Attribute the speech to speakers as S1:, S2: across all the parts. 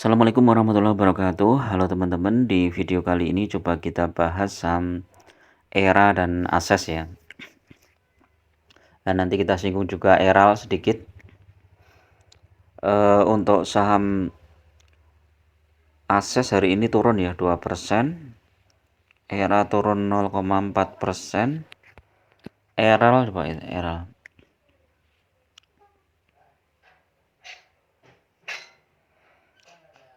S1: Assalamualaikum warahmatullahi wabarakatuh. Halo teman-teman, di video kali ini coba kita bahas saham ERA dan ASES ya. Dan nanti kita singgung juga ERAL sedikit. Untuk saham ASES hari ini turun ya 2%, ERA turun 0,4%, ERAL coba ya, ERAL.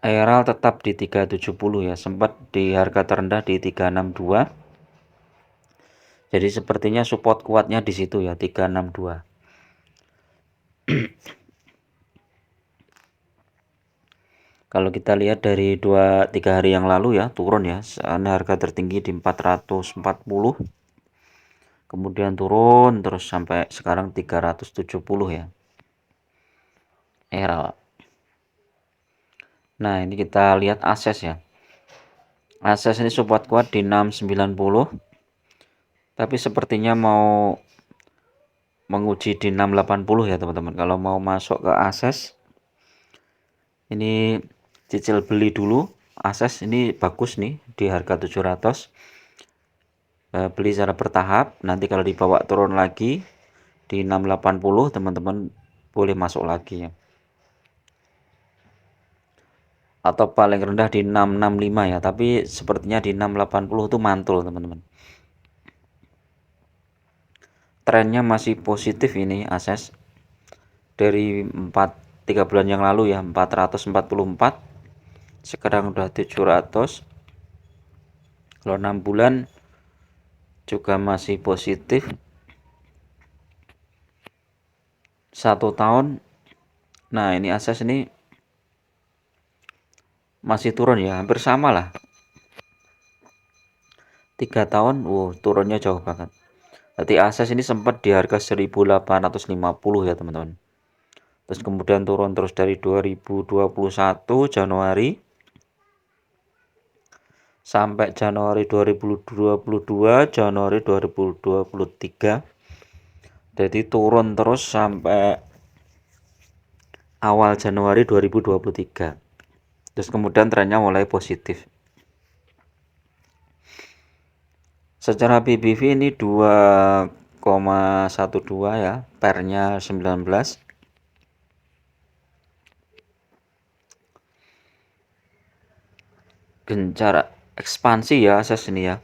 S1: ERAL tetap di 370 ya, sempat di harga terendah di 362. Jadi sepertinya support kuatnya di situ ya 362. Kalau kita lihat dari 2-3 hari yang lalu ya turun ya, harga tertinggi di 440, kemudian turun terus sampai sekarang 370 ya, ERA. Nah ini kita lihat ASES ya, ASES ini support kuat di 690, tapi sepertinya mau menguji di 680 ya teman-teman. Kalau mau masuk ke ASES ini cicil beli dulu. ASES ini bagus nih di harga 700, beli secara bertahap. Nanti kalau dibawa turun lagi di 680 teman-teman boleh masuk lagi ya, atau paling rendah di 665 ya, tapi sepertinya di 680 itu mantul teman-teman. Trennya masih positif ini ASES dari 3 bulan yang lalu ya, 444, sekarang udah 700. Kalau 6 bulan juga masih positif, 1 tahun. Nah ini ASES ini masih turun ya, hampir sama lah. 3 tahun turunnya jauh banget. Jadi ASES ini sempat di harga 1850 ya teman-teman, terus kemudian turun terus dari 2021 Januari sampai Januari 2022, Januari 2023. Jadi turun terus sampai awal Januari 2023. Terus kemudian trennya mulai positif. Secara PBV ini 2,12 ya, pernya 19. Gencar ekspansi ya ASES ini ya.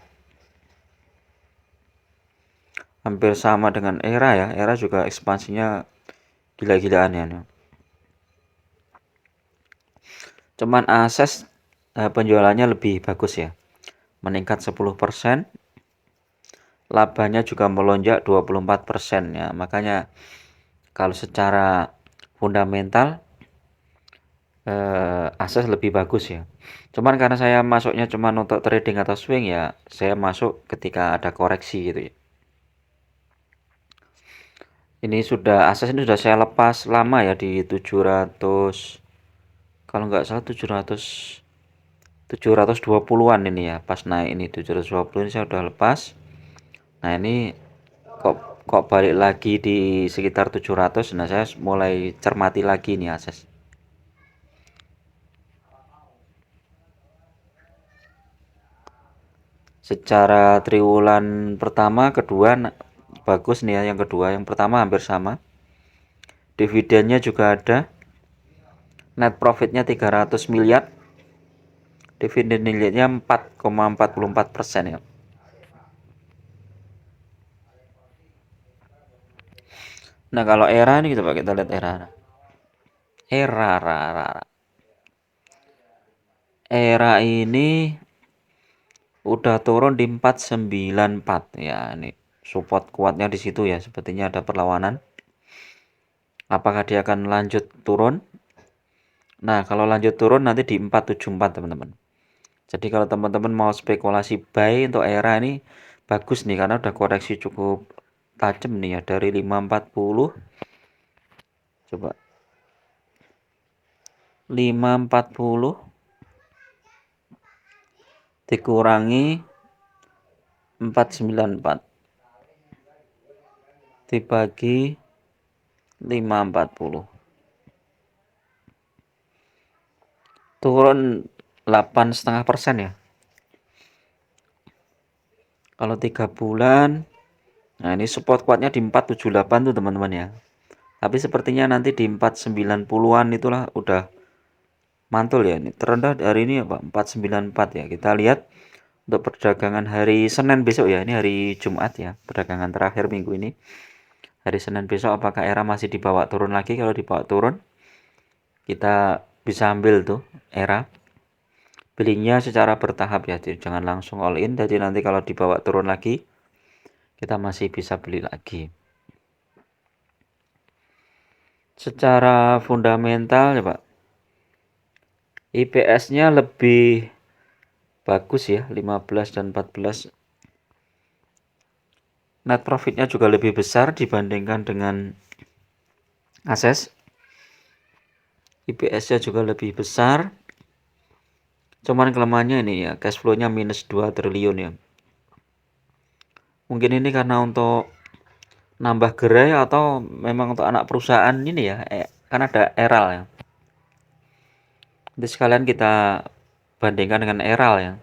S1: Hampir sama dengan ERA ya. ERA juga ekspansinya gila-gilaan ya. Cuman ASES penjualannya lebih bagus ya, meningkat 10%, labanya juga melonjak 24% ya. Makanya kalau secara fundamental ASES lebih bagus ya. Cuman karena saya masuknya cuman untuk trading atau swing ya, saya masuk ketika ada koreksi gitu ya. Ini sudah ASES ini sudah saya lepas lama ya di 700, kalau nggak salah 720-an ini ya, pas naik ini 720 ini saya udah lepas. Nah ini kok balik lagi di sekitar 700. Nah saya mulai cermati lagi nih ASES. Secara triwulan pertama kedua bagus nih ya, yang kedua, yang pertama hampir sama. Dividennya juga ada, net profitnya 300 miliar, dividen yieldnya 4,44% ya. Nah kalau ERA ini kita lihat ERA ini udah turun di 494 ya. Ini support kuatnya di situ ya, sepertinya ada perlawanan. Apakah dia akan lanjut turun? Nah kalau lanjut turun nanti di 474 teman-teman. Jadi kalau teman-teman mau spekulasi buy untuk ERA ini bagus nih, karena udah koreksi cukup tajam nih ya, dari 540. Coba 540 dikurangi 494 dibagi 540. turun 8,5% ya. Kalau 3 bulan, nah ini support kuatnya di 478 tuh teman-teman ya. Tapi sepertinya nanti di 490-an itulah udah mantul ya. Ini terendah hari ini apa? 494 ya. Kita lihat untuk perdagangan hari Senin besok ya. Ini hari Jumat ya. Perdagangan terakhir minggu ini. Hari Senin besok apakah ERA masih dibawa turun lagi? Kalau dibawa turun, kita bisa ambil tuh ERA. Belinya secara bertahap ya. Jadi jangan langsung all in. Jadi nanti kalau dibawa turun lagi, kita masih bisa beli lagi. Secara fundamental ya Pak, IPS-nya lebih bagus ya, 15 dan 14. Net profitnya juga lebih besar dibandingkan dengan Ases. IPS-nya juga lebih besar. Cuman kelemahannya ini ya, cash flow-nya minus 2 triliun ya. Mungkin ini karena untuk nambah gerai atau memang untuk anak perusahaan ini ya, kan ada Eral ya. Nanti sekalian kita bandingkan dengan Eral ya.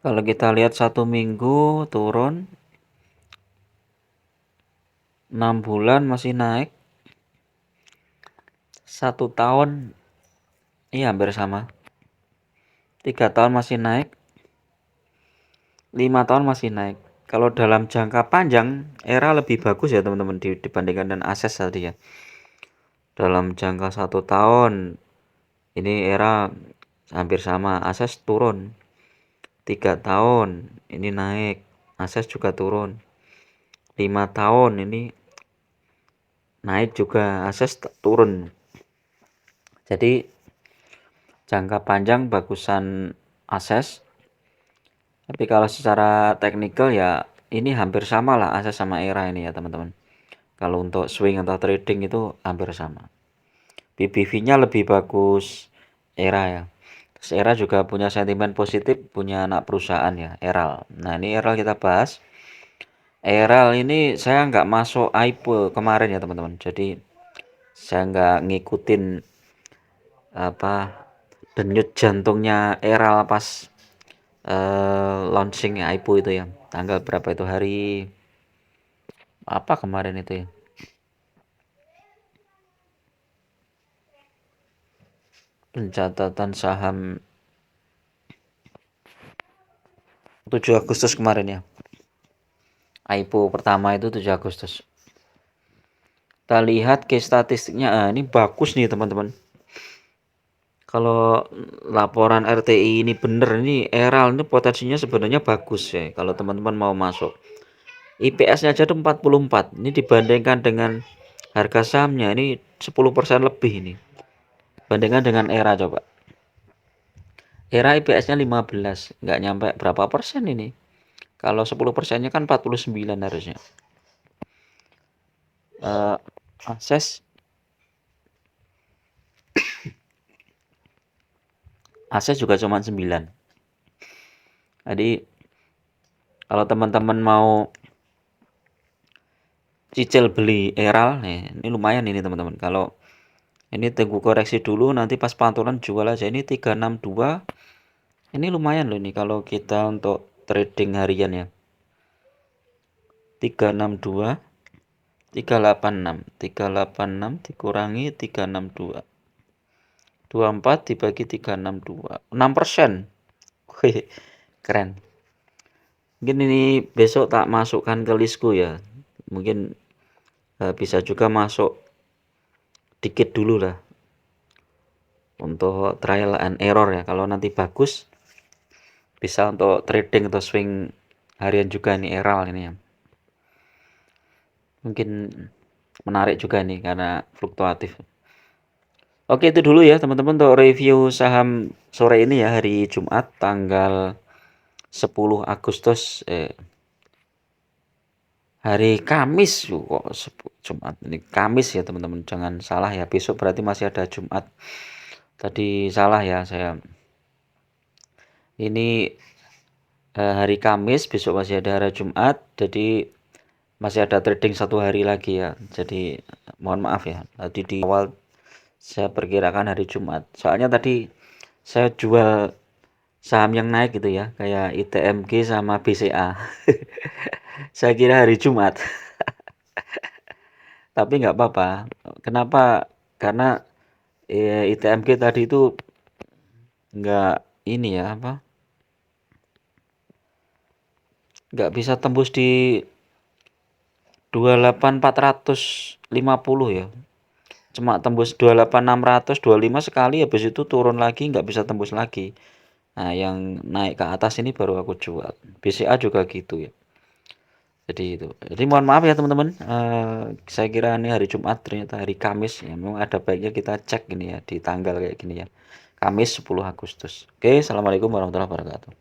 S1: Kalau kita lihat 1 minggu turun, 6 bulan masih naik, 1 tahun iya hampir sama, 3 tahun masih naik, 5 tahun masih naik. Kalau dalam jangka panjang, Era lebih bagus ya teman-teman dibandingkan dengan Ases tadi ya. Dalam jangka 1 tahun, ini Era hampir sama, Ases turun. 3 tahun, ini naik, Ases juga turun. 5 tahun, ini naik juga, Ases turun. Jadi jangka panjang bagusan Ases. Tapi kalau secara teknikal ya ini hampir sama lah Ases sama Era ini ya teman-teman. Kalau untuk swing atau trading itu hampir sama. BBV-nya lebih bagus Era ya. Terus Era juga punya sentimen positif, punya anak perusahaan ya, Eral. Nah ini Eral kita bahas. Eral ini saya nggak masuk IPO kemarin ya teman-teman. Jadi saya nggak ngikutin apa denyut jantungnya Eral pas launching IPO itu ya. Tanggal berapa itu, hari apa kemarin itu ya. Pencatatan saham 7 Agustus kemarin ya. IPO pertama itu 7 Agustus. Kita lihat case statistiknya, ini bagus nih teman-teman. Kalau laporan RTI ini bener, ini Eral ini potensinya sebenarnya bagus ya. Kalau teman-teman mau masuk, IPS-nya aja tuh 44. Ini dibandingkan dengan harga sahamnya ini 10% lebih ini. Bandingkan dengan Era coba. Era IPS-nya 15, nggak nyampe berapa persen ini. Kalau 10%-nya kan 49 harusnya. Ases juga cuma 9. Jadi kalau teman-teman mau cicil beli Eral nih, ini lumayan ini teman-teman. Kalau ini tunggu koreksi dulu, nanti pas pantulan jual aja. Ini 362. Ini lumayan loh ini kalau kita untuk trading harian ya. 362, 386, 386 dikurangi 362. 24 dibagi 362, 6%. Wih, keren. Mungkin ini besok tak masukkan ke listku ya. Mungkin bisa juga masuk dikit dulu lah untuk trial and error ya. Kalau nanti bagus bisa untuk trading atau swing harian juga nih Eral ini ya. Mungkin menarik juga nih karena fluktuatif. Oke, itu dulu ya teman-teman untuk review saham sore ini ya, hari Jumat tanggal 10 Agustus hari Kamis kok Jumat, ini Kamis ya teman-teman, jangan salah ya, besok berarti masih ada Jumat. Tadi salah ya saya. Ini hari Kamis, besok masih ada hari Jumat. Jadi masih ada trading 1 hari lagi ya. Jadi mohon maaf ya, tadi di awal saya perkirakan hari Jumat. Soalnya tadi saya jual saham yang naik gitu ya, kayak ITMG sama BCA. Saya kira hari Jumat, tapi nggak apa-apa. Kenapa? Karena ITMG tadi itu nggak ini ya apa? Nggak bisa tembus di 28.450 ya. Cuma tembus 28.600, 25 sekali habis itu turun lagi nggak bisa tembus lagi. Nah, yang naik ke atas ini baru aku jual. BCA juga gitu ya. Jadi itu. Jadi mohon maaf ya teman-teman. Saya kira ini hari Jumat ternyata hari Kamis ya. Memang ada baiknya kita cek gini ya di tanggal kayak gini ya. Kamis 10 Agustus. Oke, assalamualaikum warahmatullahi wabarakatuh.